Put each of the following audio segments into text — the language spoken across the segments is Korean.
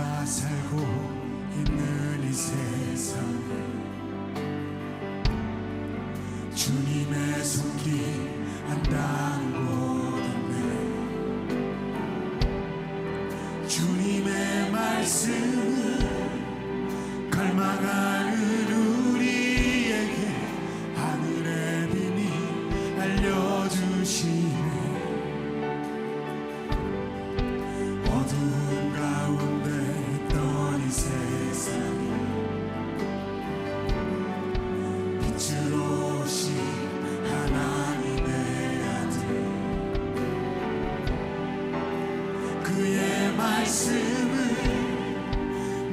우리가 살고 있는 이 세상에 주님의 손길 안 닿은 곳 없네. 주님의 말씀을 갈망하는 우리에게 하늘의 비밀 알려주시네. 어두운 가운데 있던 이 세상에 빛으로 오신 하나님의 아들, 그의 말씀을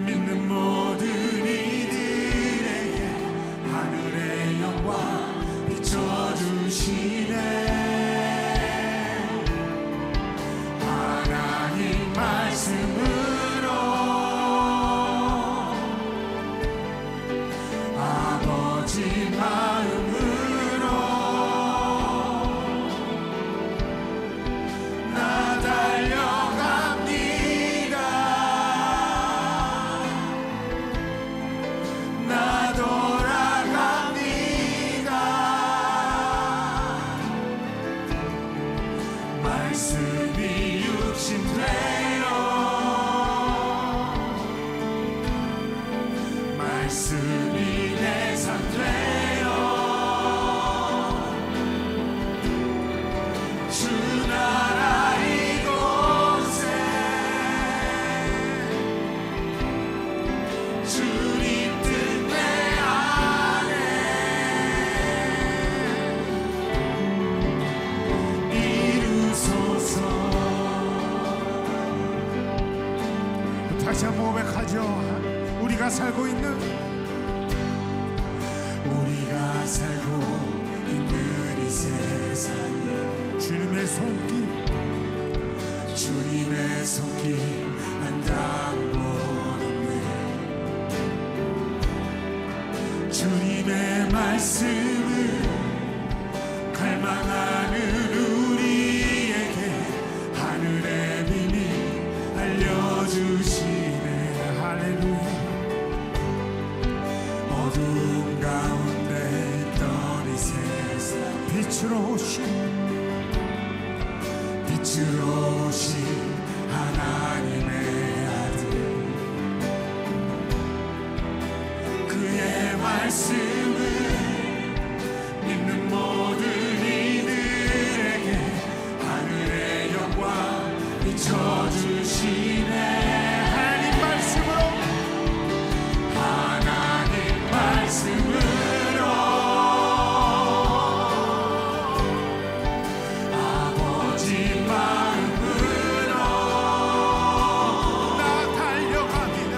믿는 모든 이들에게 하늘의 영광 비춰주시네. 하나님 말씀으로 아버지 마음으로 나 달려갑니다. 나 돌아갑니다. 말씀이 육신 되어 말씀이 내 삶 되어 주 나라 이곳에 주님 뜻 내 안에 이루소서. 다시 한번 고백하죠. 우리가 살고 있는 이 세상에 주님의 손길 안 닿은 곳 없네. 주님의 말씀을 갈망하는 우리에게 하늘의 비밀 알려주시네. 할렐루야. 어두운 가운데 있던 이 세상 빛으로 오신 하나님의 아들, 그의 말씀을 믿는 모든 이들에게 하늘의 영광 비춰주시네. 하나님 말씀으로 아버지 마음으로 나 달려갑니다.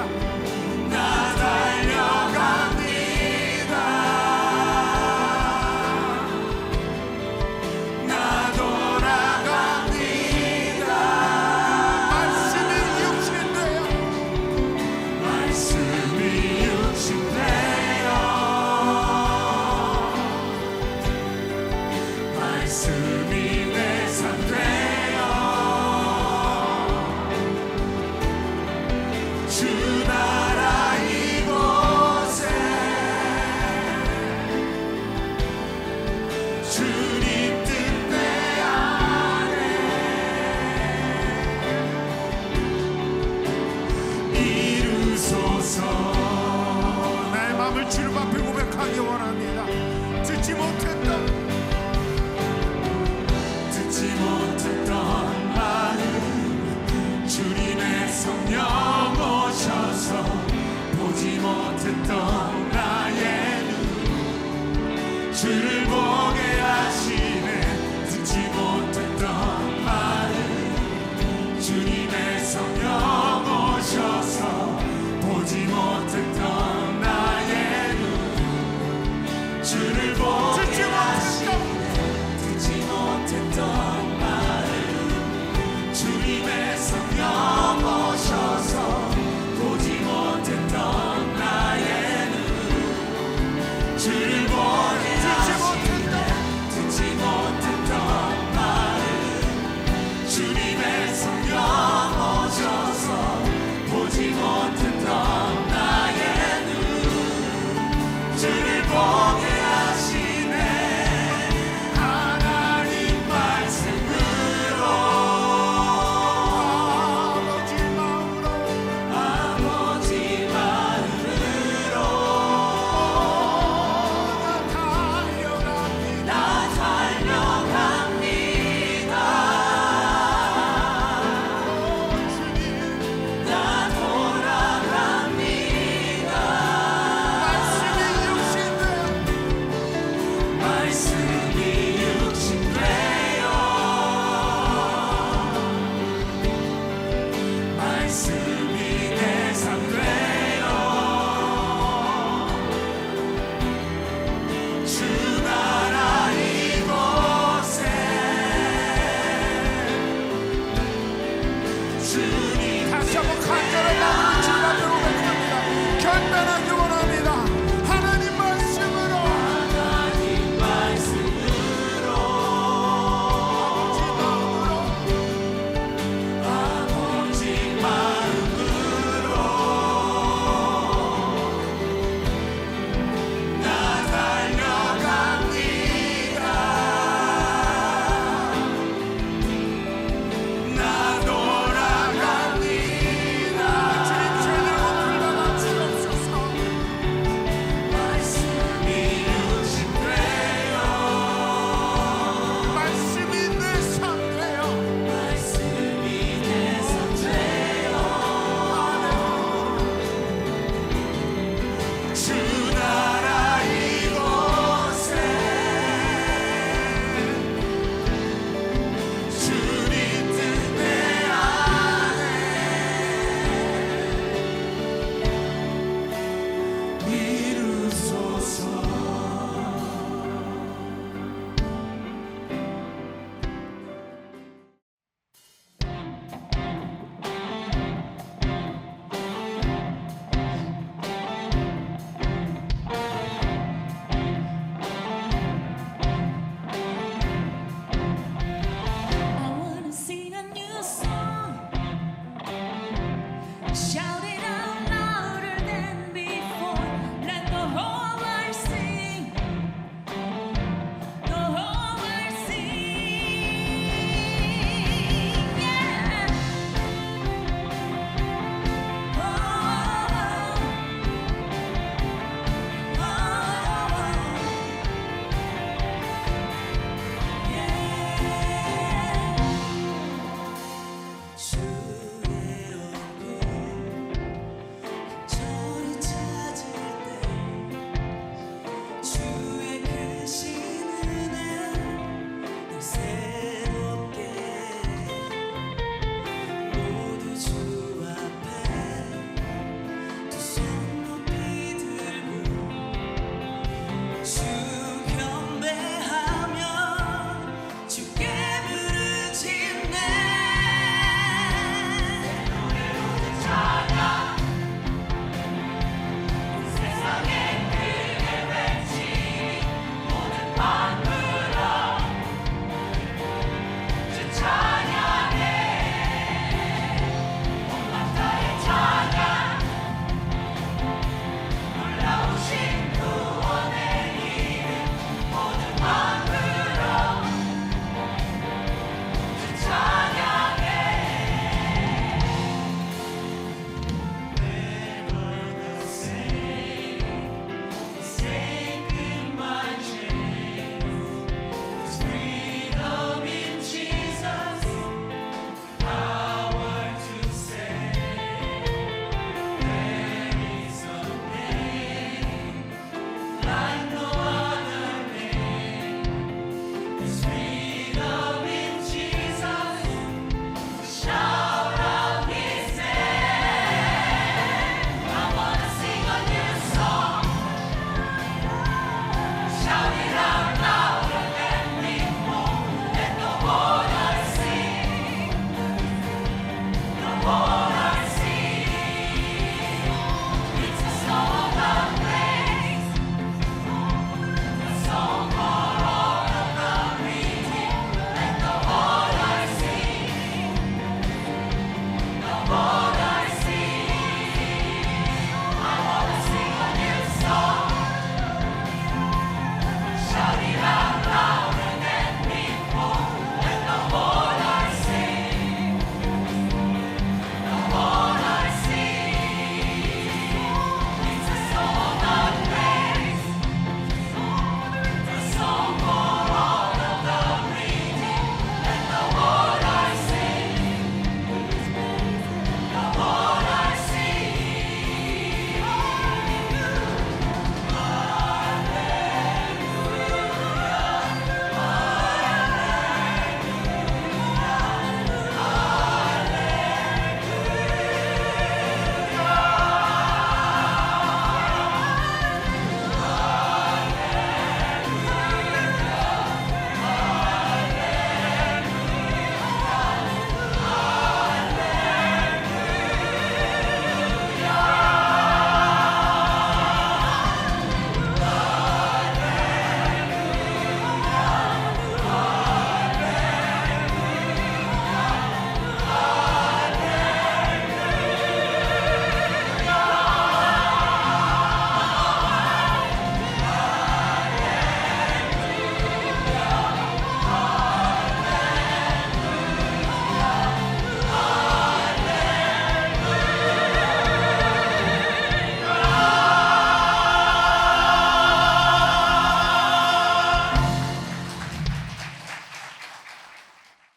나 달려갑니다. 나 돌아갑니다. 말씀이 육신 되어 말씀이 내 삶 되어 주 나라 이곳에 주님 뜻 내 안에 이루소서. 나의 마음을 주님 앞에 고백하기 원합니다. 듣지 못했던 마음 주님의 성령 오셔서 보지 못했던 나의 눈 주를 보게 하시네. 듣지 못했던 마음 주님의 성령 오셔서 보지 못했던 나의 눈 주를 보게 하시네. 듣지 못했던 마음 주님의 성령 오셔서 보지 못했던 나의 눈 주를 보게 하시네.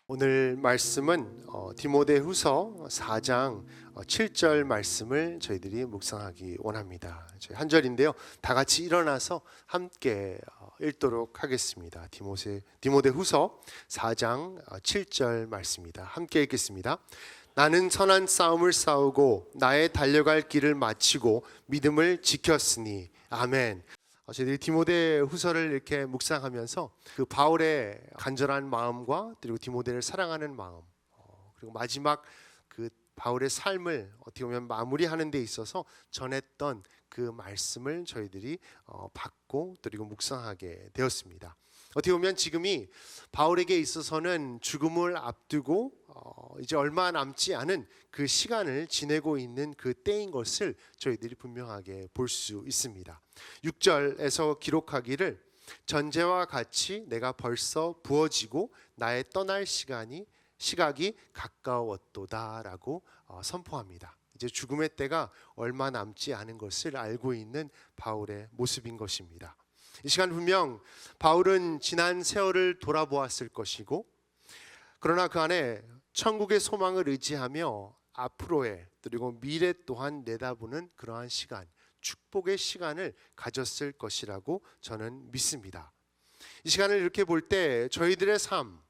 오늘 말씀은 디모데후서 4장 7절 말씀을 저희들이 묵상하기 원합니다. 저희 한 절인데요. 다 같이 일어나서 함께 읽도록 하겠습니다. 디모데후서 4장 7절 말씀입니다. 함께 읽겠습니다. 나는 선한 싸움을 싸우고 나의 달려갈 길을 마치고 믿음을 지켰으니. 아멘. 저희들이 디모데후서를 이렇게 묵상하면서 그 바울의 간절한 마음과 그리고 디모데를 사랑하는 마음, 그리고 마지막 그 바울의 삶을 어떻게 보면 마무리하는 데 있어서 전했던 그 말씀을 저희들이 받고 그리고 묵상하게 되었습니다. 어떻게 보면 지금이 바울에게 있어서는 죽음을 앞두고 이제 얼마 남지 않은 그 시간을 지내고 있는 그 때인 것을 저희들이 분명하게 볼 수 있습니다. 6절에서 기록하기를 전제와 같이 내가 벌써 부어지고 나의 떠날 시각이 가까웠도다라고 선포합니다. 이제 죽음의 때가 얼마 남지 않은 것을 알고 있는 바울의 모습인 것입니다. 이 시간 분명 바울은 지난 세월을 돌아보았을 것이고, 그러나 그 안에 천국의 소망을 의지하며 앞으로의 그리고 미래 또한 내다보는 그러한 시간, 축복의 시간을 가졌을 것이라고 저는 믿습니다. 이 시간을 이렇게 볼 때 저희들의 삶,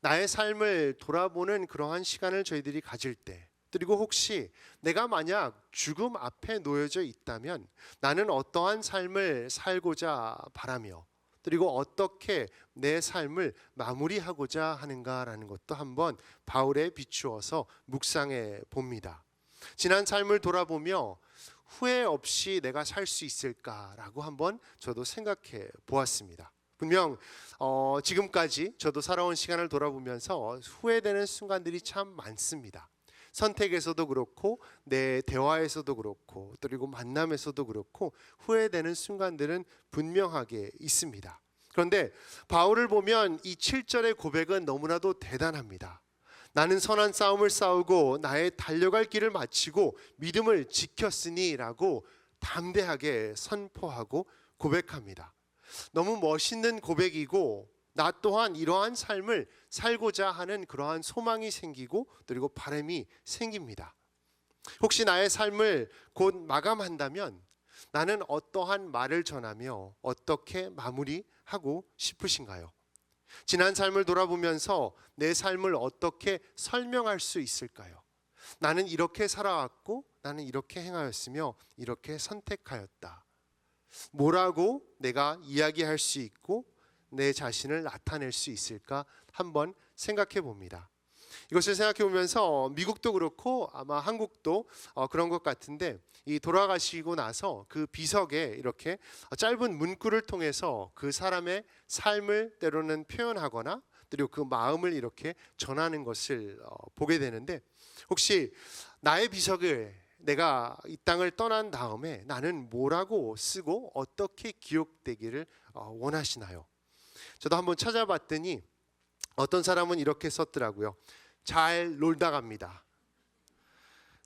나의 삶을 돌아보는 그러한 시간을 저희들이 가질 때, 그리고 혹시 내가 만약 죽음 앞에 놓여져 있다면 나는 어떠한 삶을 살고자 바라며, 그리고 어떻게 내 삶을 마무리하고자 하는가라는 것도 한번 바울에 비추어서 묵상해 봅니다. 지난 삶을 돌아보며 후회 없이 내가 살 수 있을까라고 한번 저도 생각해 보았습니다. 분명 지금까지 저도 살아온 시간을 돌아보면서 후회되는 순간들이 참 많습니다. 선택에서도 그렇고 내 대화에서도 그렇고 그리고 만남에서도 그렇고 후회되는 순간들은 분명하게 있습니다. 그런데 바울을 보면 이 7절의 고백은 너무나도 대단합니다. 나는 선한 싸움을 싸우고 나의 달려갈 길을 마치고 믿음을 지켰으니 라고 담대하게 선포하고 고백합니다. 너무 멋있는 고백이고, 나 또한 이러한 삶을 살고자 하는 그러한 소망이 생기고 그리고 바람이 생깁니다. 혹시 나의 삶을 곧 마감한다면 나는 어떠한 말을 전하며 어떻게 마무리하고 싶으신가요? 지난 삶을 돌아보면서 내 삶을 어떻게 설명할 수 있을까요? 나는 이렇게 살아왔고 나는 이렇게 행하였으며 이렇게 선택하였다. 뭐라고 내가 이야기할 수 있고 내 자신을 나타낼 수 있을까 한번 생각해 봅니다. 이것을 생각해 보면서 미국도 그렇고 아마 한국도 그런 것 같은데, 이 돌아가시고 나서 그 비석에 이렇게 짧은 문구를 통해서 그 사람의 삶을 때로는 표현하거나 그리고 그 마음을 이렇게 전하는 것을 보게 되는데, 혹시 나의 비석을 내가 이 땅을 떠난 다음에 나는 뭐라고 쓰고 어떻게 기억되기를 원하시나요? 저도 한번 찾아봤더니 어떤 사람은 이렇게 썼더라고요. 잘 놀다 갑니다.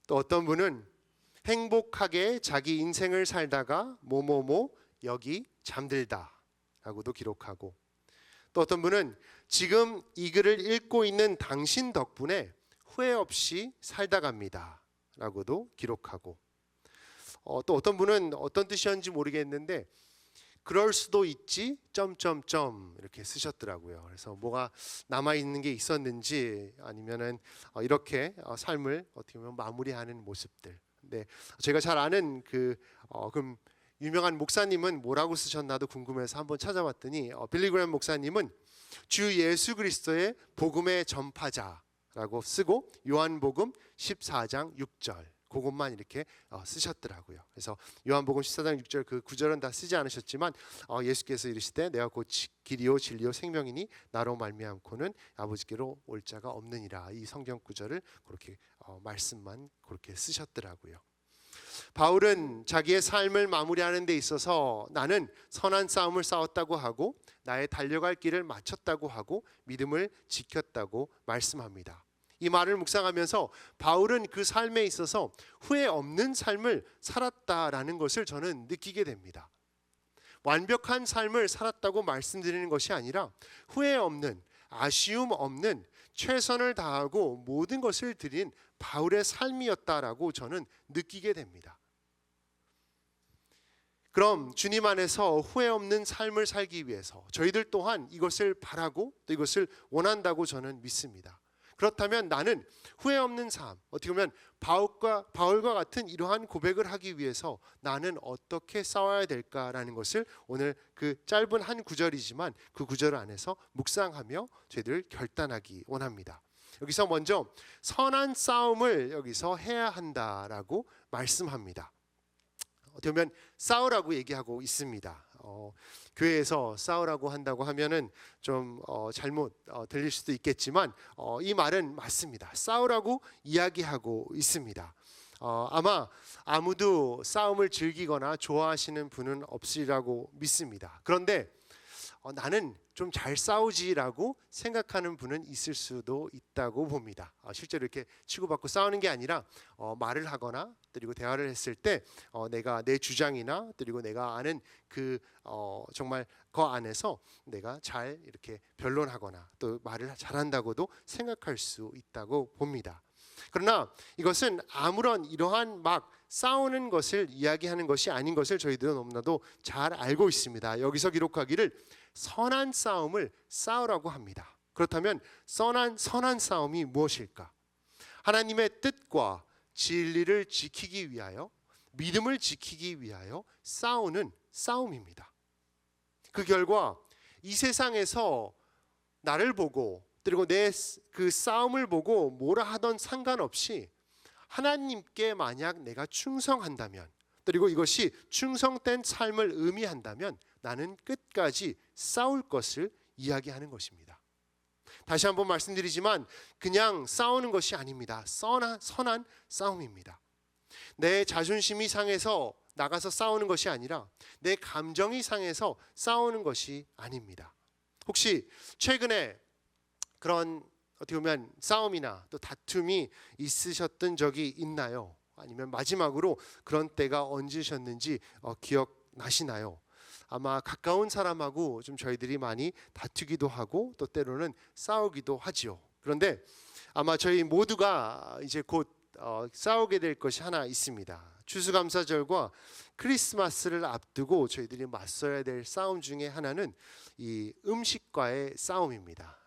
또 어떤 분은 행복하게 자기 인생을 살다가 뭐뭐뭐 여기 잠들다 라고도 기록하고, 또 어떤 분은 지금 이 글을 읽고 있는 당신 덕분에 후회 없이 살다 갑니다 라고도 기록하고, 또 어떤 분은 어떤 뜻이었는지 모르겠는데 그럴 수도 있지 점점점 이렇게 쓰셨더라고요. 그래서 뭐가 남아있는 게 있었는지, 아니면은 이렇게 삶을 어떻게 보면 마무리하는 모습들. 근데 제가 잘 아는 그럼 유명한 목사님은 뭐라고 쓰셨나도 궁금해서 한번 찾아봤더니 빌리 그레이엄 목사님은 주 예수 그리스도의 복음의 전파자라고 쓰고 요한복음 14장 6절 그것만 이렇게 쓰셨더라고요. 그래서 요한복음 14장 6절 그 구절은 다 쓰지 않으셨지만 예수께서 이르시되 내가 곧 길이요 진리요 생명이니 나로 말미암고는 아버지께로 올 자가 없느니라, 이 성경 구절을 그렇게 말씀만 그렇게 쓰셨더라고요. 바울은 자기의 삶을 마무리하는 데 있어서 나는 선한 싸움을 싸웠다고 하고 나의 달려갈 길을 마쳤다고 하고 믿음을 지켰다고 말씀합니다. 이 말을 묵상하면서 바울은 그 삶에 있어서 후회 없는 삶을 살았다라는 것을 저는 느끼게 됩니다. 완벽한 삶을 살았다고 말씀드리는 것이 아니라 후회 없는, 아쉬움 없는 최선을 다하고 모든 것을 드린 바울의 삶이었다라고 저는 느끼게 됩니다. 그럼 주님 안에서 후회 없는 삶을 살기 위해서 저희들 또한 이것을 바라고 또 이것을 원한다고 저는 믿습니다. 그렇다면 나는 후회 없는 삶, 어떻게 보면 바울과 같은 이러한 고백을 하기 위해서 나는 어떻게 싸워야 될까라는 것을 오늘 그 짧은 한 구절이지만 그 구절 안에서 묵상하며 저희들 결단하기 원합니다. 여기서 먼저 선한 싸움을 여기서 해야 한다라고 말씀합니다. 어떻게 보면 싸우라고 얘기하고 있습니다. 교회에서 싸우라고 한다고 하면은 좀 잘못 들릴 수도 있겠지만 이 말은 맞습니다. 싸우라고 이야기하고 있습니다. 아마 아무도 싸움을 즐기거나 좋아하시는 분은 없으리라고 믿습니다. 그런데 나는 좀 잘 싸우지라고 생각하는 분은 있을 수도 있다고 봅니다. 실제로 이렇게 치고받고 싸우는 게 아니라 말을 하거나 그리고 대화를 했을 때 내가 내 주장이나 그리고 내가 아는 그 정말 그 안에서 내가 잘 이렇게 변론하거나 또 말을 잘한다고도 생각할 수 있다고 봅니다. 그러나 이것은 아무런 이러한 막 싸우는 것을 이야기하는 것이 아닌 것을 저희들은 너무나도 잘 알고 있습니다. 여기서 기록하기를 선한 싸움을 싸우라고 합니다. 그렇다면 선한 싸움이 무엇일까? 하나님의 뜻과 진리를 지키기 위하여, 믿음을 지키기 위하여 싸우는 싸움입니다. 그 결과 이 세상에서 나를 보고 그리고 내 그 싸움을 보고 뭐라 하던 상관없이 하나님께 만약 내가 충성한다면, 그리고 이것이 충성된 삶을 의미한다면 나는 끝까지 싸울 것을 이야기하는 것입니다. 다시 한번 말씀드리지만 그냥 싸우는 것이 아닙니다. 선한 싸움입니다. 내 자존심이 상해서 나가서 싸우는 것이 아니라 내 감정이 상해서 싸우는 것이 아닙니다. 혹시 최근에 그런 어떻게 보면 싸움이나 또 다툼이 있으셨던 적이 있나요? 아니면 마지막으로 그런 때가 언제셨는지 기억나시나요? 아마 가까운 사람하고 좀 저희들이 많이 다투기도 하고 또 때로는 싸우기도 하지요. 그런데 아마 저희 모두가 이제 곧 싸우게 될 것이 하나 있습니다. 추수감사절과 크리스마스를 앞두고 저희들이 맞서야 될 싸움 중에 하나는 이 음식과의 싸움입니다.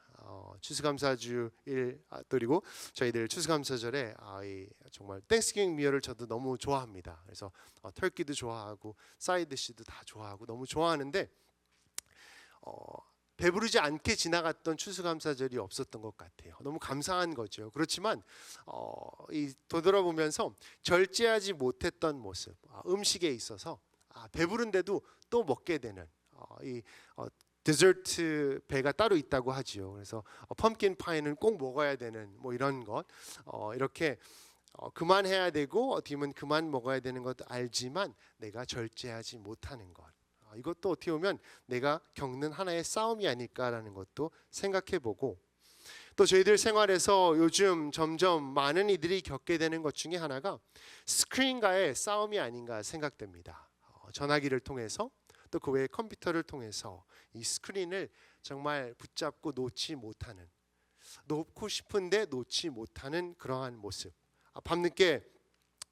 추수감사주일 그리고 저희들 추수감사절에 정말 땡스기빙 미어를 저도 너무 좋아합니다. 그래서 터키도 좋아하고 사이드시도 다 좋아하고 너무 좋아하는데 배부르지 않게 지나갔던 추수감사절이 없었던 것 같아요. 너무 감사한 거죠. 그렇지만 되돌아보면서 절제하지 못했던 모습, 음식에 있어서 배부른데도 또 먹게 되는 디저트 배가 따로 있다고 하지요. 그래서 펌킨 파이는 꼭 먹어야 되는 뭐 이런 것, 이렇게 그만해야 되고 어떻게 보면 그만 먹어야 되는 것도 알지만 내가 절제하지 못하는 것, 이것도 어떻게 보면 내가 겪는 하나의 싸움이 아닐까라는 것도 생각해보고, 또 저희들 생활에서 요즘 점점 많은 이들이 겪게 되는 것 중에 하나가 스크린과의 싸움이 아닌가 생각됩니다. 전화기를 통해서 또 그 외에 컴퓨터를 통해서 이 스크린을 정말 붙잡고 놓지 못하는, 놓고 싶은데 놓지 못하는 그러한 모습. 밤늦게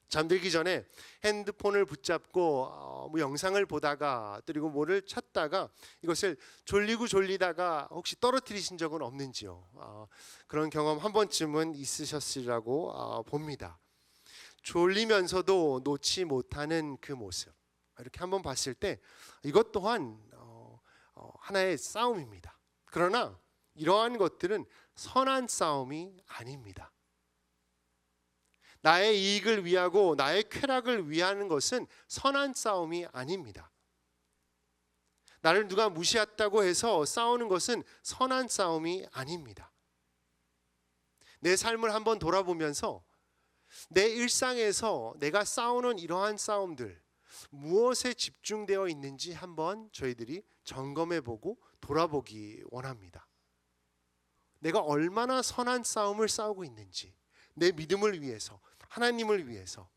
잠들기 전에 핸드폰을 붙잡고 뭐 영상을 보다가 그리고 뭐를 찾다가 이것을 졸리다가 혹시 떨어뜨리신 적은 없는지요? 그런 경험 한 번쯤은 있으셨으리라고 봅니다. 졸리면서도 놓지 못하는 그 모습, 이렇게 한번 봤을 때 이것 또한 하나의 싸움입니다. 그러나 이러한 것들은 선한 싸움이 아닙니다. 나의 이익을 위하고 나의 쾌락을 위하는 것은 선한 싸움이 아닙니다. 나를 누가 무시했다고 해서 싸우는 것은 선한 싸움이 아닙니다. 내 삶을 한번 돌아보면서 내 일상에서 내가 싸우는 이러한 싸움들, 무엇에 집중되어 있는지 한번 저희들이 점검해보고 돌아보기 원합니다. 내가 얼마나 선한 싸움을 싸우고 있는지, 내 믿음을 위해서, 하나님을 위해서,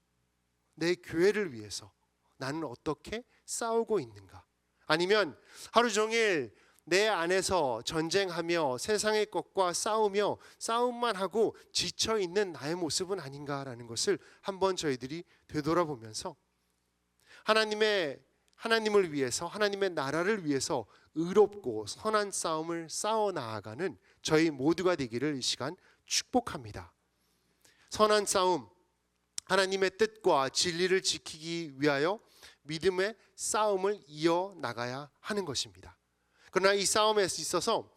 내 교회를 위해서 나는 어떻게 싸우고 있는가? 아니면 하루 종일 내 안에서 전쟁하며 세상의 것과 싸우며 싸움만 하고 지쳐 있는 나의 모습은 아닌가라는 것을 한번 저희들이 되돌아보면서 하나님을 위해서, 하나님의 나라를 위해서 의롭고 선한 싸움을 싸워 나아가는 저희 모두가 되기를 이 시간 축복합니다. 선한 싸움, 하나님의 뜻과 진리를 지키기 위하여 믿음의 싸움을 이어 나가야 하는 것입니다. 그러나 이 싸움에 있어서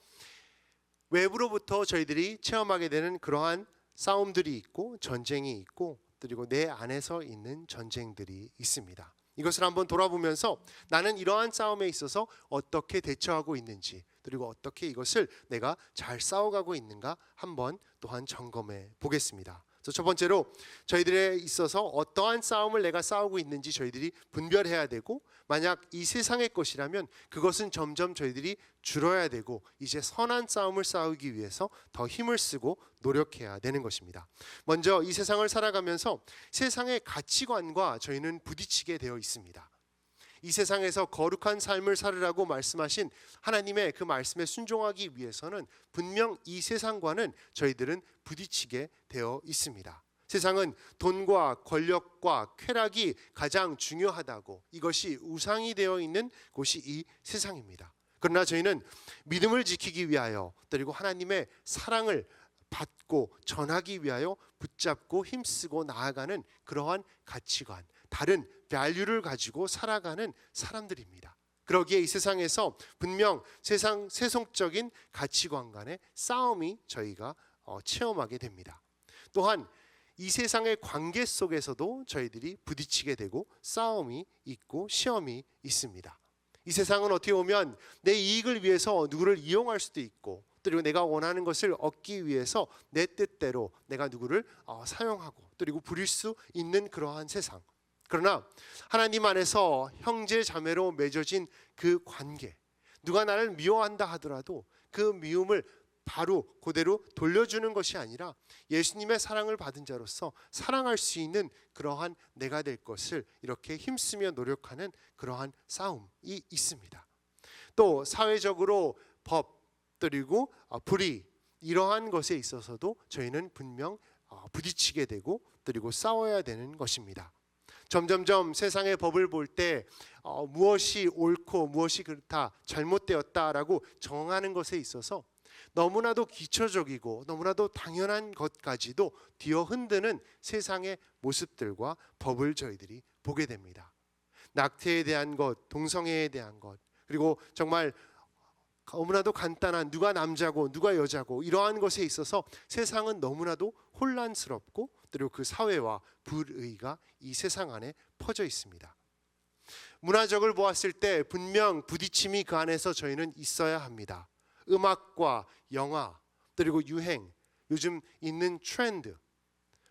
외부로부터 저희들이 체험하게 되는 그러한 싸움들이 있고 전쟁이 있고, 그리고 내 안에서 있는 전쟁들이 있습니다. 이것을 한번 돌아보면서 나는 이러한 싸움에 있어서 어떻게 대처하고 있는지, 그리고 어떻게 이것을 내가 잘 싸워가고 있는가 한번 또한 점검해 보겠습니다. 그래서 첫 번째로 저희들에 있어서 어떠한 싸움을 내가 싸우고 있는지 저희들이 분별해야 되고, 만약 이 세상의 것이라면 그것은 점점 저희들이 줄어야 되고 이제 선한 싸움을 싸우기 위해서 더 힘을 쓰고 노력해야 되는 것입니다. 먼저 이 세상을 살아가면서 세상의 가치관과 저희는 부딪히게 되어 있습니다. 이 세상에서 거룩한 삶을 살으라고 말씀하신 하나님의 그 말씀에 순종하기 위해서는 분명 이 세상과는 저희들은 부딪히게 되어 있습니다. 세상은 돈과 권력과 쾌락이 가장 중요하다고, 이것이 우상이 되어 있는 곳이 이 세상입니다. 그러나 저희는 믿음을 지키기 위하여, 그리고 하나님의 사랑을 받고 전하기 위하여 붙잡고 힘쓰고 나아가는 그러한 가치관, 다른 밸류를 가지고 살아가는 사람들입니다. 그러기에 이 세상에서 분명 세속적인 가치관 간의 싸움이 저희가 체험하게 됩니다. 또한 이 세상의 관계 속에서도 저희들이 부딪히게 되고 싸움이 있고 시험이 있습니다. 이 세상은 어떻게 보면 내 이익을 위해서 누구를 이용할 수도 있고, 그리고 내가 원하는 것을 얻기 위해서 내 뜻대로 내가 누구를 사용하고, 그리고 부릴 수 있는 그러한 세상. 그러나 하나님 안에서 형제 자매로 맺어진 그 관계, 누가 나를 미워한다 하더라도 그 미움을 바로 그대로 돌려주는 것이 아니라 예수님의 사랑을 받은 자로서 사랑할 수 있는 그러한 내가 될 것을 이렇게 힘쓰며 노력하는 그러한 싸움이 있습니다. 또 사회적으로 법, 그리고 불의, 이러한 것에 있어서도 저희는 분명 부딪히게 되고, 그리고 싸워야 되는 것입니다. 점점점 세상의 법을 볼 때 무엇이 옳고 무엇이 그렇다, 잘못되었다라고 정하는 것에 있어서 너무나도 기초적이고 너무나도 당연한 것까지도 뒤어 흔드는 세상의 모습들과 법을 저희들이 보게 됩니다. 낙태에 대한 것, 동성애에 대한 것, 그리고 정말 너무나도 간단한 누가 남자고 누가 여자고 이러한 것에 있어서 세상은 너무나도 혼란스럽고, 그리고 그 사회와 불의가 이 세상 안에 퍼져 있습니다. 문화적을 보았을 때 분명 부딪힘이 그 안에서 저희는 있어야 합니다. 음악과 영화, 그리고 유행, 요즘 있는 트렌드,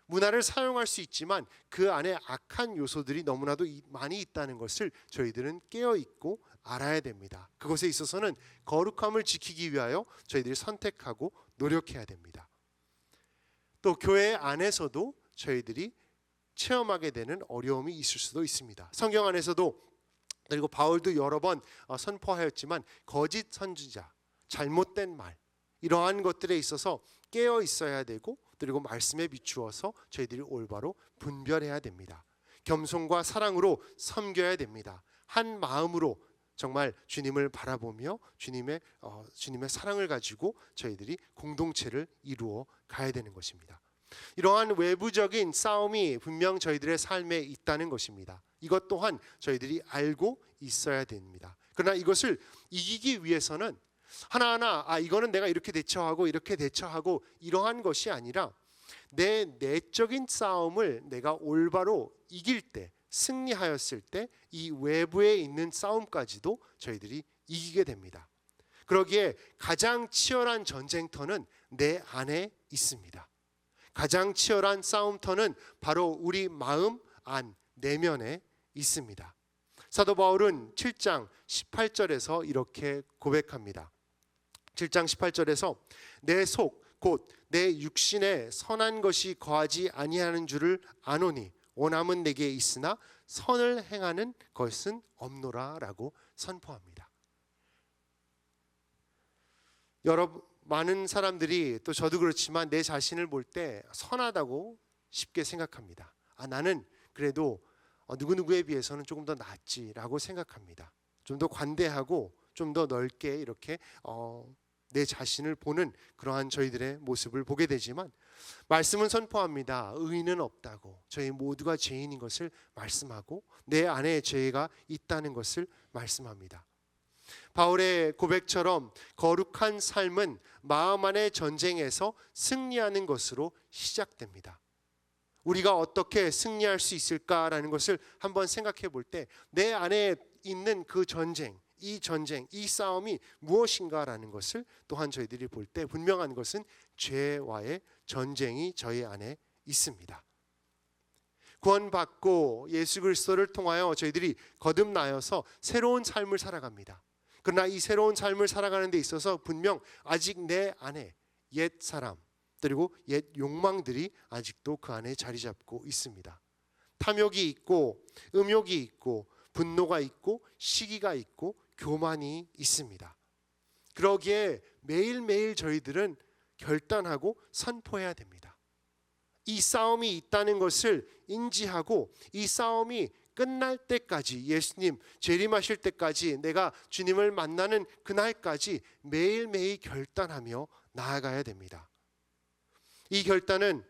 문화를 사용할 수 있지만 그 안에 악한 요소들이 너무나도 많이 있다는 것을 저희들은 깨어 있고 알아야 됩니다. 그것에 있어서는 거룩함을 지키기 위하여 저희들이 선택하고 노력해야 됩니다. 또 교회 안에서도 저희들이 체험하게 되는 어려움이 있을 수도 있습니다. 성경 안에서도, 그리고 바울도 여러 번 선포하였지만 거짓 선지자, 잘못된 말, 이러한 것들에 있어서 깨어 있어야 되고, 그리고 말씀에 비추어서 저희들이 올바로 분별해야 됩니다. 겸손과 사랑으로 섬겨야 됩니다. 한 마음으로 정말 주님을 바라보며 주님의 사랑을 가지고 저희들이 공동체를 이루어 가야 되는 것입니다. 이러한 외부적인 싸움이 분명 저희들의 삶에 있다는 것입니다. 이것 또한 저희들이 알고 있어야 됩니다. 그러나 이것을 이기기 위해서는 하나하나 이거는 내가 이렇게 대처하고 이렇게 대처하고 이러한 것이 아니라 내 내적인 싸움을 내가 올바로 이길 때, 승리하였을 때 이 외부에 있는 싸움까지도 저희들이 이기게 됩니다. 그러기에 가장 치열한 전쟁터는 내 안에 있습니다. 가장 치열한 싸움터는 바로 우리 마음 안, 내면에 있습니다. 사도 바울은 7장 18절에서 이렇게 고백합니다. 7장 18절에서 내 속 곧 내 육신에 선한 것이 거하지 아니하는 줄을 아노니 원함은 내게 있으나 선을 행하는 것은 없노라라고 선포합니다. 많은 사람들이 또 저도 그렇지만 내 자신을 볼 때 선하다고 쉽게 생각합니다. 나는 그래도 누구누구에 비해서는 조금 더 낫지라고 생각합니다. 좀 더 관대하고 좀 더 넓게 이렇게 내 자신을 보는 그러한 저희들의 모습을 보게 되지만, 말씀은 선포합니다. 의인은 없다고. 저희 모두가 죄인인 것을 말씀하고 내 안에 죄가 있다는 것을 말씀합니다. 바울의 고백처럼 거룩한 삶은 마음 안의 전쟁에서 승리하는 것으로 시작됩니다. 우리가 어떻게 승리할 수 있을까라는 것을 한번 생각해 볼 때, 내 안에 있는 그 전쟁, 이 싸움이 무엇인가라는 것을 또한 저희들이 볼 때 분명한 것은 죄와의 전쟁이 저희 안에 있습니다. 구원받고 예수 그리스도를 통하여 저희들이 거듭나여서 새로운 삶을 살아갑니다. 그러나 이 새로운 삶을 살아가는 데 있어서 분명 아직 내 안에 옛 사람 그리고 옛 욕망들이 아직도 그 안에 자리 잡고 있습니다. 탐욕이 있고 음욕이 있고 분노가 있고 시기가 있고 교만이 있습니다. 그러기에 매일매일 저희들은 결단하고 선포해야 됩니다. 이 싸움이 있다는 것을 인지하고 이 싸움이 끝날 때까지, 예수님 재림하실 때까지, 내가 주님을 만나는 그날까지 매일매일 결단하며 나아가야 됩니다. 이 결단은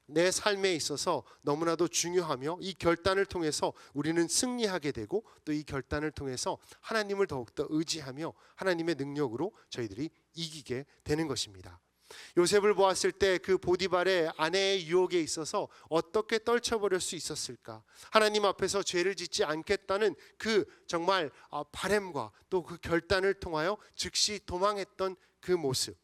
내 삶에 있어서 너무나도 중요하며, 이 결단을 통해서 우리는 승리하게 되고 또 이 결단을 통해서 하나님을 더욱더 의지하며 하나님의 능력으로 저희들이 이기게 되는 것입니다. 요셉을 보았을 때 그 보디발의 아내의 유혹에 있어서 어떻게 떨쳐버릴 수 있었을까? 하나님 앞에서 죄를 짓지 않겠다는 그 정말 바람과 또 그 결단을 통하여 즉시 도망했던 그 모습,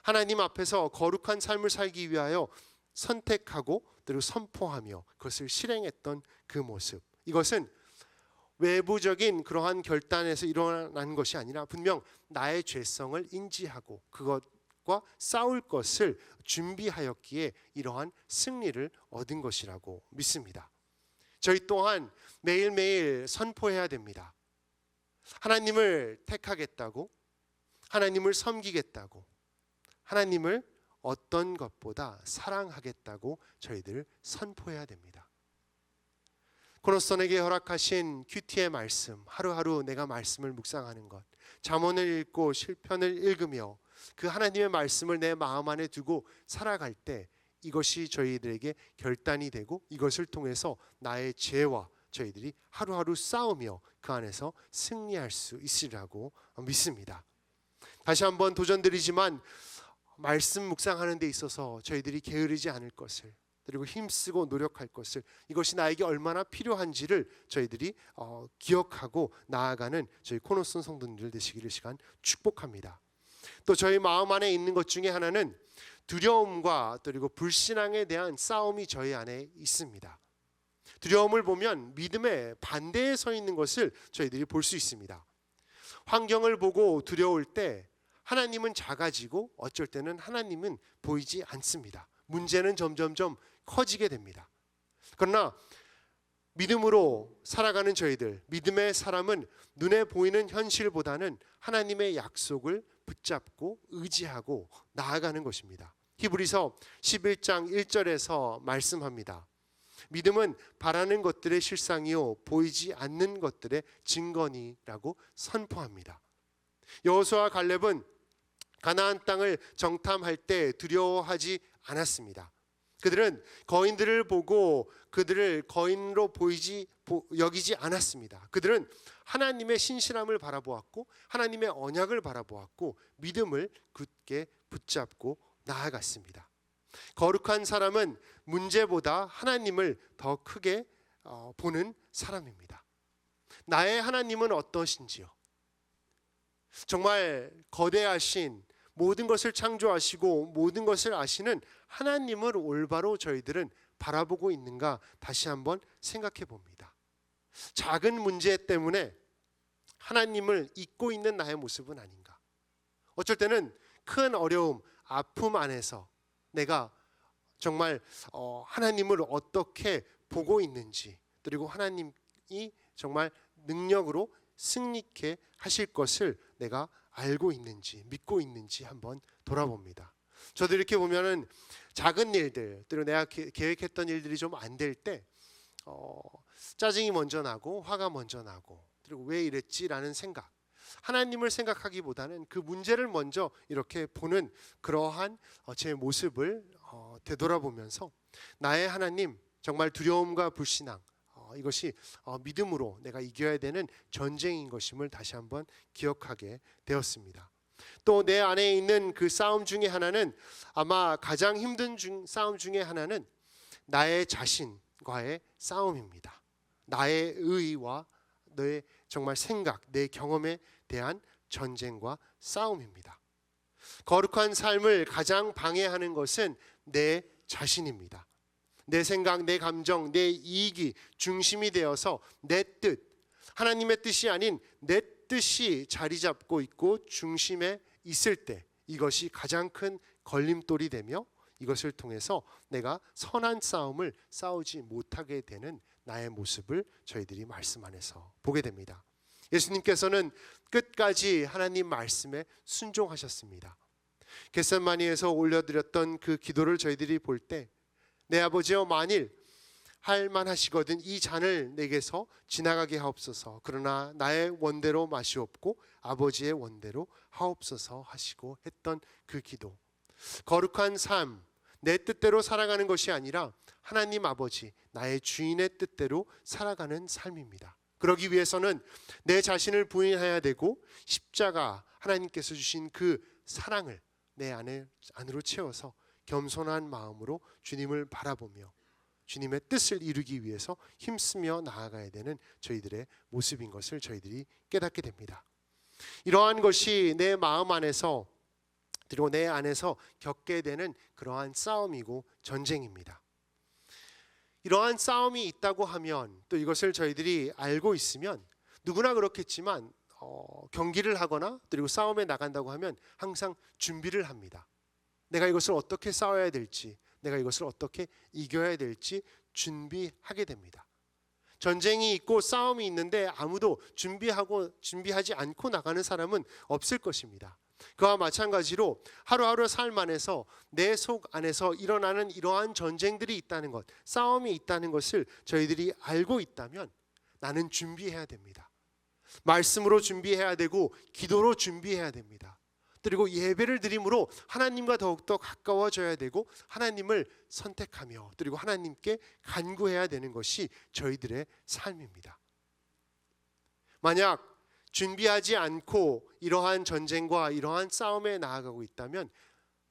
하나님 앞에서 거룩한 삶을 살기 위하여 선택하고 그리고 선포하며 그것을 실행했던 그 모습, 이것은 외부적인 그러한 결단에서 일어난 것이 아니라 분명 나의 죄성을 인지하고 그것과 싸울 것을 준비하였기에 이러한 승리를 얻은 것이라고 믿습니다. 저희 또한 매일매일 선포해야 됩니다. 하나님을 택하겠다고, 하나님을 섬기겠다고, 하나님을 어떤 것보다 사랑하겠다고 저희들 선포해야 됩니다. 코너스톤에게 허락하신 큐티의 말씀, 하루하루 내가 말씀을 묵상하는 것, 잠언을 읽고 시편을 읽으며 그 하나님의 말씀을 내 마음 안에 두고 살아갈 때 이것이 저희들에게 결단이 되고, 이것을 통해서 나의 죄와 저희들이 하루하루 싸우며 그 안에서 승리할 수 있으리라고 믿습니다. 다시 한번 도전드리지만, 말씀 묵상하는 데 있어서 저희들이 게으르지 않을 것을, 그리고 힘쓰고 노력할 것을, 이것이 나에게 얼마나 필요한지를 저희들이 기억하고 나아가는 저희 코너스톤 성도님들 되시기를 시간 축복합니다. 또 저희 마음 안에 있는 것 중에 하나는 두려움과 그리고 불신앙에 대한 싸움이 저희 안에 있습니다. 두려움을 보면 믿음의 반대에 서 있는 것을 저희들이 볼 수 있습니다. 환경을 보고 두려울 때 하나님은 작아지고 어쩔 때는 하나님은 보이지 않습니다. 문제는 점점점 커지게 됩니다. 그러나 믿음으로 살아가는 저희들, 믿음의 사람은 눈에 보이는 현실보다는 하나님의 약속을 붙잡고 의지하고 나아가는 것입니다. 히브리서 11장 1절에서 말씀합니다. 믿음은 바라는 것들의 실상이요 보이지 않는 것들의 증거니라고 선포합니다. 여호수아와 갈렙은 가나안 땅을 정탐할 때 두려워하지 않았습니다. 그들은 거인들을 보고 그들을 거인으로 여기지 않았습니다. 그들은 하나님의 신실함을 바라보았고 하나님의 언약을 바라보았고 믿음을 굳게 붙잡고 나아갔습니다. 거룩한 사람은 문제보다 하나님을 더 크게 보는 사람입니다. 나의 하나님은 어떠신지요? 정말 거대하신, 모든 것을 창조하시고 모든 것을 아시는 하나님을 올바로 저희들은 바라보고 있는가 다시 한번 생각해 봅니다. 작은 문제 때문에 하나님을 잊고 있는 나의 모습은 아닌가? 어쩔 때는 큰 어려움, 아픔 안에서 내가 정말 하나님을 어떻게 보고 있는지, 그리고 하나님이 정말 능력으로 승리케 하실 것을 내가 알고 있는지 믿고 있는지 한번 돌아봅니다. 저도 이렇게 보면은 작은 일들, 또 내가 계획했던 일들이 좀 안 될 때 짜증이 먼저 나고 화가 먼저 나고, 그리고 왜 이랬지라는 생각, 하나님을 생각하기보다는 그 문제를 먼저 이렇게 보는 그러한 제 모습을 되돌아보면서 나의 하나님, 정말 두려움과 불신앙, 이것이 믿음으로 내가 이겨야 되는 전쟁인 것임을 다시 한번 기억하게 되었습니다. 또 내 안에 있는 그 싸움 중에 하나는, 아마 가장 힘든 싸움 중에 하나는 나의 자신과의 싸움입니다. 나의 의와 너의 정말 생각, 내 경험에 대한 전쟁과 싸움입니다. 거룩한 삶을 가장 방해하는 것은 내 자신입니다. 내 생각, 내 감정, 내 이익이 중심이 되어서 내 뜻, 하나님의 뜻이 아닌 내 뜻이 자리 잡고 있고 중심에 있을 때, 이것이 가장 큰 걸림돌이 되며 이것을 통해서 내가 선한 싸움을 싸우지 못하게 되는 나의 모습을 저희들이 말씀 안에서 보게 됩니다. 예수님께서는 끝까지 하나님 말씀에 순종하셨습니다. 겟세마니에서 올려드렸던 그 기도를 저희들이 볼 때, 내 아버지여, 만일 할만하시거든 이 잔을 내게서 지나가게 하옵소서. 그러나 나의 원대로 마시옵고 아버지의 원대로 하옵소서 하시고 했던 그 기도, 거룩한 삶, 내 뜻대로 살아가는 것이 아니라 하나님 아버지, 나의 주인의 뜻대로 살아가는 삶입니다. 그러기 위해서는 내 자신을 부인해야 되고, 십자가, 하나님께서 주신 그 사랑을 내 안으로 채워서 겸손한 마음으로 주님을 바라보며 주님의 뜻을 이루기 위해서 힘쓰며 나아가야 되는 저희들의 모습인 것을 저희들이 깨닫게 됩니다. 이러한 것이 내 마음 안에서, 그리고 내 안에서 겪게 되는 그러한 싸움이고 전쟁입니다. 이러한 싸움이 있다고 하면, 또 이것을 저희들이 알고 있으면, 누구나 그렇겠지만 경기를 하거나 그리고 싸움에 나간다고 하면 항상 준비를 합니다. 내가 이것을 어떻게 싸워야 될지, 내가 이것을 어떻게 이겨야 될지 준비하게 됩니다. 전쟁이 있고 싸움이 있는데 아무도 준비하지 않고 나가는 사람은 없을 것입니다. 그와 마찬가지로 하루하루 삶 안에서 내 속 안에서 일어나는 이러한 전쟁들이 있다는 것, 싸움이 있다는 것을 저희들이 알고 있다면 나는 준비해야 됩니다. 말씀으로 준비해야 되고 기도로 준비해야 됩니다. 그리고 예배를 드림으로 하나님과 더욱더 가까워져야 되고 하나님을 선택하며 그리고 하나님께 간구해야 되는 것이 저희들의 삶입니다. 만약 준비하지 않고 이러한 전쟁과 이러한 싸움에 나아가고 있다면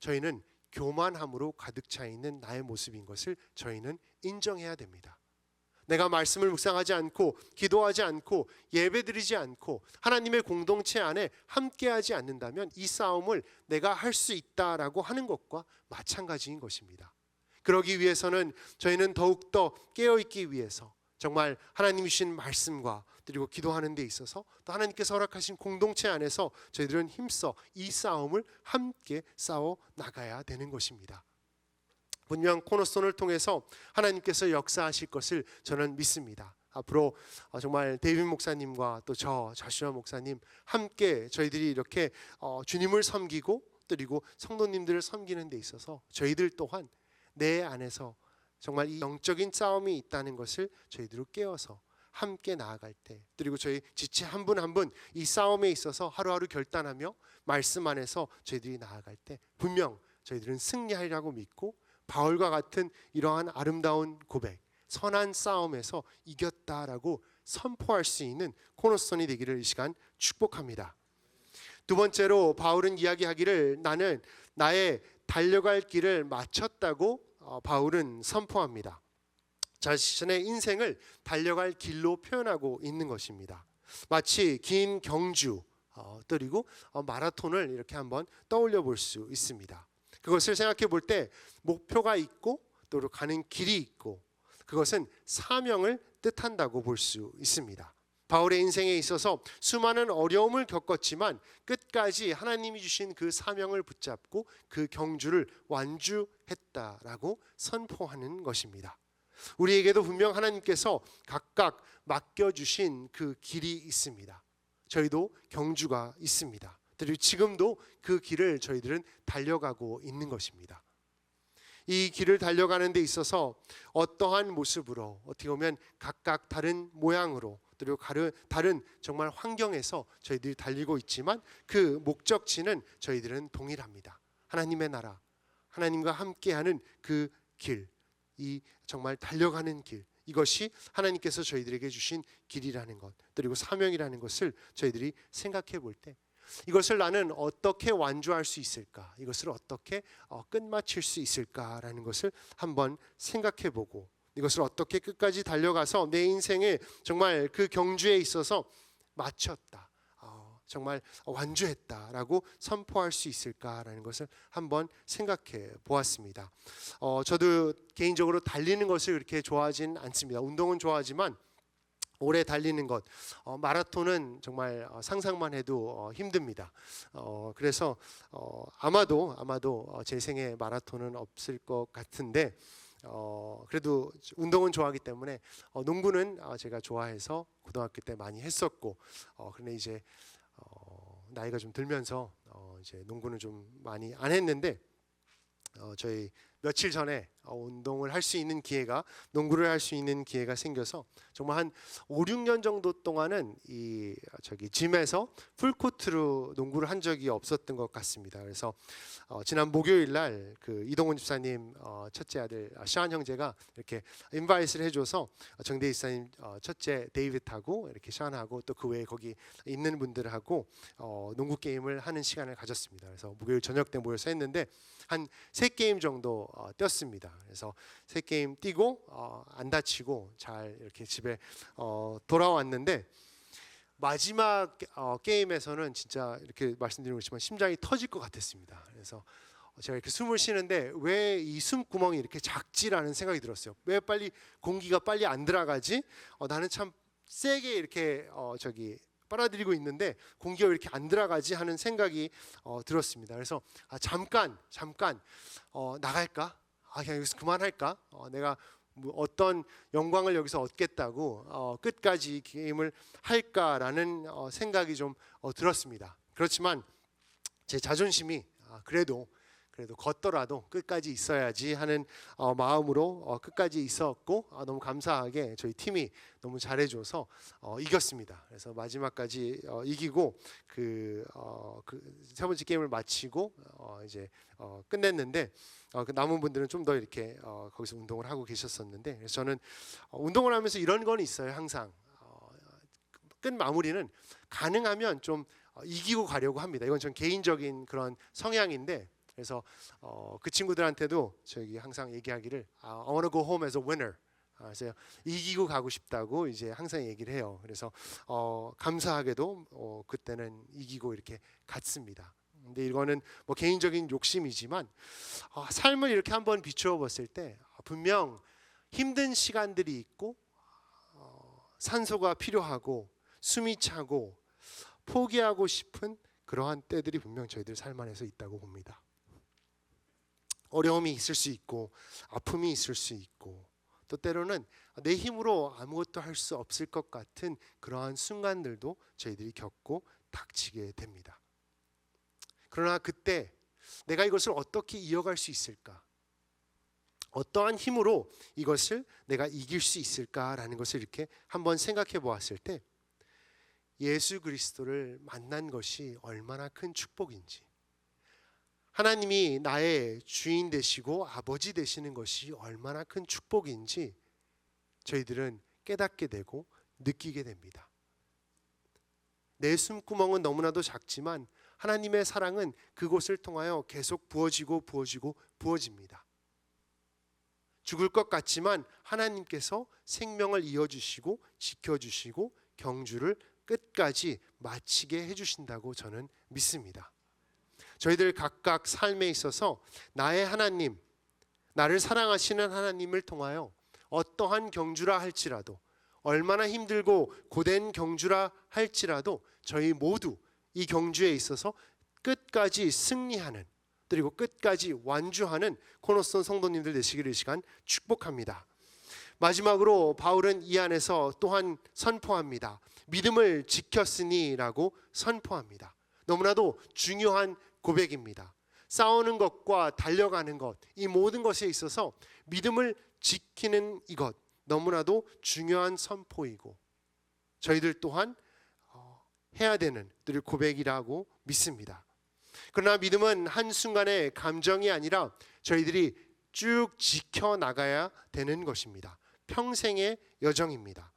저희는 교만함으로 가득 차 있는 나의 모습인 것을 저희는 인정해야 됩니다. 내가 말씀을 묵상하지 않고 기도하지 않고 예배드리지 않고 하나님의 공동체 안에 함께하지 않는다면 이 싸움을 내가 할 수 있다라고 하는 것과 마찬가지인 것입니다. 그러기 위해서는 저희는 더욱더 깨어있기 위해서 정말 하나님이 주신 말씀과 그리고 기도하는 데 있어서 또 하나님께서 허락하신 공동체 안에서 저희들은 힘써 이 싸움을 함께 싸워 나가야 되는 것입니다. 분명 코너스톤을 통해서 하나님께서 역사하실 것을 저는 믿습니다. 앞으로 정말 데이빗 목사님과 또 자슈아 목사님 함께 저희들이 이렇게 주님을 섬기고 그리고 성도님들을 섬기는 데 있어서 저희들 또한 내 안에서 정말 이 영적인 싸움이 있다는 것을 저희들로 깨워서 함께 나아갈 때, 그리고 저희 지체 한 분 한 분 이 싸움에 있어서 하루하루 결단하며 말씀 안에서 저희들이 나아갈 때 분명 저희들은 승리하리라고 믿고 바울과 같은 이러한 아름다운 고백, 선한 싸움에서 이겼다라고 선포할 수 있는 코너스톤이 되기를 이 시간 축복합니다. 두 번째로 바울은 이야기하기를 나는 나의 달려갈 길을 마쳤다고 바울은 선포합니다. 자신의 인생을 달려갈 길로 표현하고 있는 것입니다. 마치 긴 경주 그리고 마라톤을 이렇게 한번 떠올려 볼 수 있습니다. 그것을 생각해 볼 때 목표가 있고 또 가는 길이 있고 그것은 사명을 뜻한다고 볼 수 있습니다. 바울의 인생에 있어서 수많은 어려움을 겪었지만 끝까지 하나님이 주신 그 사명을 붙잡고 그 경주를 완주했다라고 선포하는 것입니다. 우리에게도 분명 하나님께서 각각 맡겨주신 그 길이 있습니다. 저희도 경주가 있습니다. 그리고 지금도 그 길을 저희들은 달려가고 있는 것입니다. 이 길을 달려가는 데 있어서 어떠한 모습으로, 어떻게 보면 각각 다른 모양으로, 그리고 다른 정말 환경에서 저희들이 달리고 있지만 그 목적지는 저희들은 동일합니다. 하나님의 나라, 하나님과 함께하는 그 길, 이 정말 달려가는 길, 이것이 하나님께서 저희들에게 주신 길이라는 것, 그리고 사명이라는 것을 저희들이 생각해 볼 때, 이것을 나는 어떻게 완주할 수 있을까, 이것을 어떻게 끝마칠 수 있을까라는 것을 한번 생각해 보고, 이것을 어떻게 끝까지 달려가서 내 인생에 정말 그 경주에 있어서 마쳤다, 정말 완주했다라고 선포할 수 있을까라는 것을 한번 생각해 보았습니다. 저도 개인적으로 달리는 것을 그렇게 좋아하진 않습니다. 운동은 좋아하지만 오래 달리는 것, 마라톤은 정말 상상만 해도 힘듭니다. 그래서 아마도 제 생에 마라톤은 없을 것 같은데, 그래도 운동은 좋아하기 때문에 농구는 제가 좋아해서 고등학교 때 많이 했었고, 그런데 이제 나이가 좀 들면서 이제 농구는 좀 많이 안 했는데, 저희 며칠 전에 운동을 할 수 있는 기회가, 농구를 할 수 있는 기회가 생겨서 정말 한 5, 6년 정도 동안은 이 짐에서 풀코트로 농구를 한 적이 없었던 것 같습니다. 그래서 지난 목요일 날 그 이동훈 집사님 첫째 아들 샤안 형제가 이렇게 인바이트를 해줘서 정대희 집사님 첫째 데이빗하고 이렇게 샤안하고 또 그 외에 거기 있는 분들하고 농구 게임을 하는 시간을 가졌습니다. 그래서 목요일 저녁 때 모여서 했는데 한 3게임 정도 뛰었습니다. 그래서 3게임 뛰고 안 다치고 잘 이렇게 집에 돌아왔는데, 마지막 게임에서는 진짜 이렇게 말씀드리고 있지만 심장이 터질 것 같았습니다. 그래서 제가 이렇게 숨을 쉬는데 왜 이 숨구멍이 이렇게 작지라는 생각이 들었어요. 왜 공기가 빨리 안 들어가지? 나는 참 세게 이렇게 빨아들이고 있는데 공기가 왜 이렇게 안 들어가지 하는 생각이 들었습니다. 그래서 잠깐 나갈까? 그냥 여기서 그만할까? 내가 뭐 어떤 영광을 여기서 얻겠다고 끝까지 게임을 할까라는 생각이 좀 들었습니다. 그렇지만 제 자존심이 그래도 걷더라도 끝까지 있어야지 하는 마음으로 끝까지 있었고, 너무 감사하게 저희 팀이 너무 잘해줘서 이겼습니다. 그래서 마지막까지 이기고 그 세 번째 게임을 마치고 이제 끝냈는데, 그 남은 분들은 좀 더 이렇게 거기서 운동을 하고 계셨었는데, 그래서 저는 운동을 하면서 이런 건 있어요. 항상 끝 마무리는 가능하면 좀 이기고 가려고 합니다. 이건 전 개인적인 그런 성향인데, 그래서 그 친구들한테도 저기 항상 얘기하기를 I want to go home as a winner. 그래서 이기고 가고 싶다고 이제 항상 얘기를 해요. 그래서 감사하게도 그때는 이기고 이렇게 갔습니다. 근데 이거는 뭐 개인적인 욕심이지만 삶을 이렇게 한번 비추어 봤을 때 분명 힘든 시간들이 있고 산소가 필요하고 숨이 차고 포기하고 싶은 그러한 때들이 분명 저희들 삶 안에서 있다고 봅니다. 어려움이 있을 수 있고 아픔이 있을 수 있고, 또 때로는 내 힘으로 아무것도 할 수 없을 것 같은 그러한 순간들도 저희들이 겪고 닥치게 됩니다. 그러나 그때 내가 이것을 어떻게 이어갈 수 있을까? 어떠한 힘으로 이것을 내가 이길 수 있을까라는 것을 이렇게 한번 생각해 보았을 때, 예수 그리스도를 만난 것이 얼마나 큰 축복인지, 하나님이 나의 주인 되시고 아버지 되시는 것이 얼마나 큰 축복인지 저희들은 깨닫게 되고 느끼게 됩니다. 내 숨구멍은 너무나도 작지만 하나님의 사랑은 그곳을 통하여 계속 부어집니다. 죽을 것 같지만 하나님께서 생명을 이어주시고 지켜주시고 경주를 끝까지 마치게 해주신다고 저는 믿습니다. 저희들 각각 삶에 있어서 나의 하나님, 나를 사랑하시는 하나님을 통하여 어떠한 경주라 할지라도, 얼마나 힘들고 고된 경주라 할지라도 저희 모두 이 경주에 있어서 끝까지 승리하는, 그리고 끝까지 완주하는 코너스톤 성도님들 되시기를 이 시간 축복합니다. 마지막으로 바울은 이 안에서 또한 선포합니다. 믿음을 지켰으니라고 선포합니다. 너무나도 중요한 고백입니다. 싸우는 것과 달려가는 것, 이 모든 것에 있어서 믿음을 지키는 이것 너무나도 중요한 선포이고 저희들 또한 해야 되는 늘 고백이라고 믿습니다. 그러나 믿음은 한순간의 감정이 아니라 저희들이 쭉 지켜나가야 되는 것입니다. 평생의 여정입니다.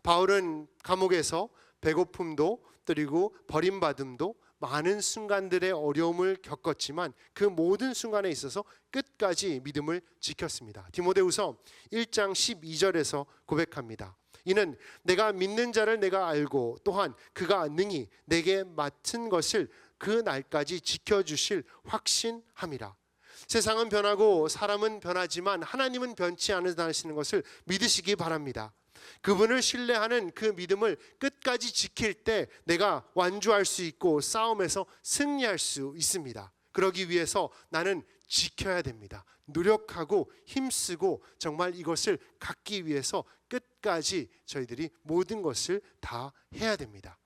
바울은 감옥에서 배고픔도 그리고 버림받음도 많은 순간들의 어려움을 겪었지만 그 모든 순간에 있어서 끝까지 믿음을 지켰습니다. 디모데후서 1장 12절에서 고백합니다. 이는 내가 믿는 자를 내가 알고 또한 그가 능히 내게 맡은 것을 그 날까지 지켜주실 확신함이라. 세상은 변하고 사람은 변하지만 하나님은 변치 않으시는 것을 믿으시기 바랍니다. 그분을 신뢰하는 그 믿음을 끝까지 지킬 때 내가 완주할 수 있고 싸움에서 승리할 수 있습니다. 그러기 위해서 나는 지켜야 됩니다. 노력하고 힘쓰고 정말 이것을 갖기 위해서 끝까지 저희들이 모든 것을 다 해야 됩니다.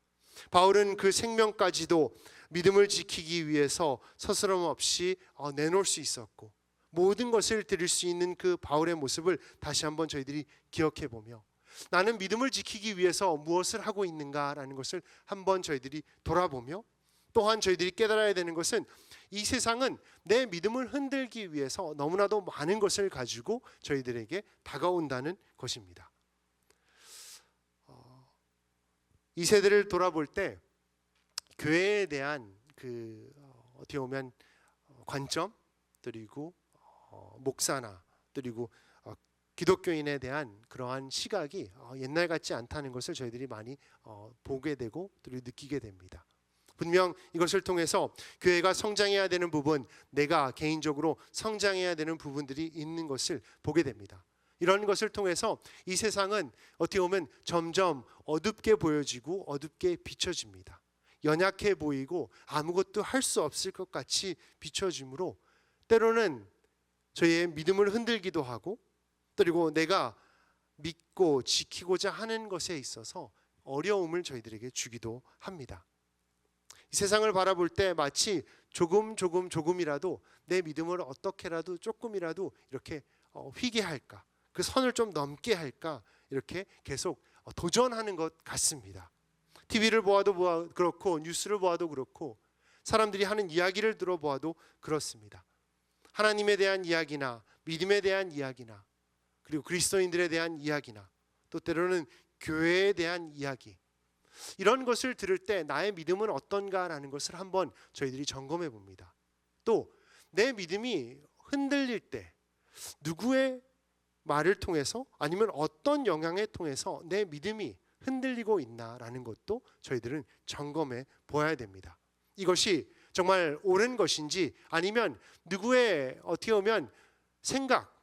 바울은 그 생명까지도 믿음을 지키기 위해서 서스럼 없이 내놓을 수 있었고 모든 것을 드릴 수 있는 그 바울의 모습을 다시 한번 저희들이 기억해 보며 나는 믿음을 지키기 위해서 무엇을 하고 있는가라는 것을 한번 저희들이 돌아보며 또한 저희들이 깨달아야 되는 것은 이 세상은 내 믿음을 흔들기 위해서 너무나도 많은 것을 가지고 저희들에게 다가온다는 것입니다. 이 세대를 돌아볼 때 교회에 대한 어떻게 보면 관점 그리고 목사나 그리고 기독교인에 대한 그러한 시각이 옛날 같지 않다는 것을 저희들이 많이 보게 되고 그리고 느끼게 됩니다. 분명 이것을 통해서 교회가 성장해야 되는 부분, 내가 개인적으로 성장해야 되는 부분들이 있는 것을 보게 됩니다. 이런 것을 통해서 이 세상은 어떻게 보면 점점 어둡게 보여지고 어둡게 비춰집니다. 연약해 보이고 아무것도 할 수 없을 것 같이 비춰지므로 때로는 저희의 믿음을 흔들기도 하고 그리고 내가 믿고 지키고자 하는 것에 있어서 어려움을 저희들에게 주기도 합니다. 이 세상을 바라볼 때 마치 조금이라도 내 믿음을 어떻게라도 조금이라도 이렇게 휘게 할까, 그 선을 좀 넘게 할까 이렇게 계속 도전하는 것 같습니다. TV를 보아도 그렇고 뉴스를 보아도 그렇고 사람들이 하는 이야기를 들어보아도 그렇습니다. 하나님에 대한 이야기나 믿음에 대한 이야기나 그리고 그리스도인들에 대한 이야기나 또 때로는 교회에 대한 이야기, 이런 것을 들을 때 나의 믿음은 어떤가라는 것을 한번 저희들이 점검해 봅니다. 또 내 믿음이 흔들릴 때 누구의 말을 통해서 아니면 어떤 영향을 통해서 내 믿음이 흔들리고 있나라는 것도 저희들은 점검해 보아야 됩니다. 이것이 정말 옳은 것인지 아니면 누구의 어떻게 보면 생각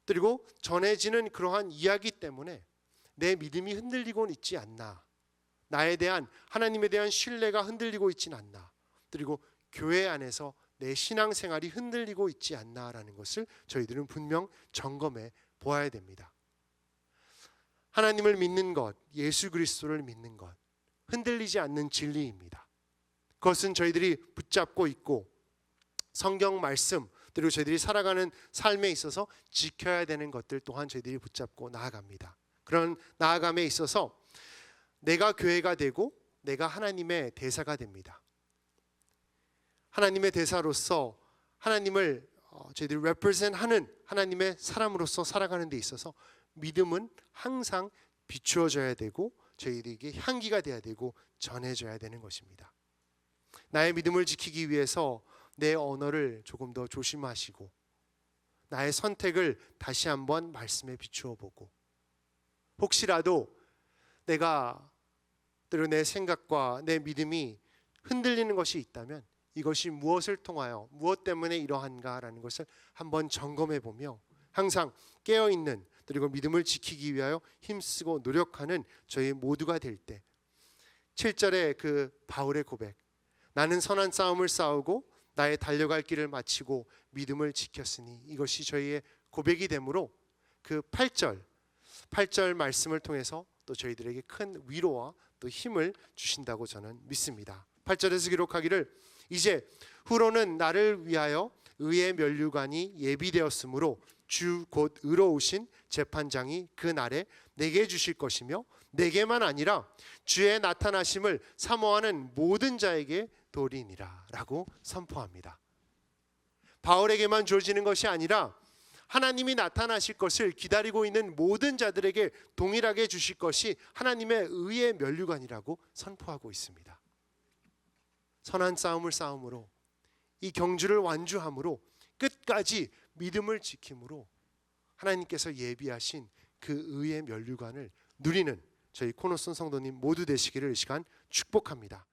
그리고 전해지는 그러한 이야기 때문에 내 믿음이 흔들리고 있지 않나, 나에 대한 하나님에 대한 신뢰가 흔들리고 있지는 않나, 그리고 교회 안에서 내 신앙생활이 흔들리고 있지 않나라는 것을 저희들은 분명 점검해 보아야 됩니다. 하나님을 믿는 것, 예수 그리스도를 믿는 것, 흔들리지 않는 진리입니다. 그것은 저희들이 붙잡고 있고 성경 말씀 그리고 저희들이 살아가는 삶에 있어서 지켜야 되는 것들 또한 저희들이 붙잡고 나아갑니다. 그런 나아감에 있어서 내가 교회가 되고 내가 하나님의 대사가 됩니다. 하나님의 대사로서 하나님을 저희들이 represent하는 하나님의 사람으로서 살아가는 데 있어서 믿음은 항상 비추어져야 되고 저희들에게 향기가 돼야 되고 전해져야 되는 것입니다. 나의 믿음을 지키기 위해서 내 언어를 조금 더 조심하시고 나의 선택을 다시 한번 말씀에 비추어 보고 혹시라도 내가 때로 내 생각과 내 믿음이 흔들리는 것이 있다면 이것이 무엇을 통하여 무엇 때문에 이러한가라는 것을 한번 점검해 보며 항상 깨어있는 그리고 믿음을 지키기 위하여 힘쓰고 노력하는 저희 모두가 될 때 7절의 그 바울의 고백, 나는 선한 싸움을 싸우고 나의 달려갈 길을 마치고 믿음을 지켰으니, 이것이 저희의 고백이 되므로 그 8절 말씀을 통해서 또 저희들에게 큰 위로와 또 힘을 주신다고 저는 믿습니다. 8절에서 기록하기를 이제 후로는 나를 위하여 의의 면류관이 예비되었으므로 주 곧 의로우신 재판장이 그 날에 내게 주실 것이며 내게만 아니라 주의 나타나심을 사모하는 모든 자에게 도리니라 라고 선포합니다. 바울에게만 주어지는 것이 아니라 하나님이 나타나실 것을 기다리고 있는 모든 자들에게 동일하게 주실 것이 하나님의 의의 면류관이라고 선포하고 있습니다. 선한 싸움을 싸움으로 이 경주를 완주함으로 끝까지 믿음을 지킴으로 하나님께서 예비하신 그 의의 면류관을 누리는 저희 코너손 성도님 모두 되시기를 이 시간 축복합니다.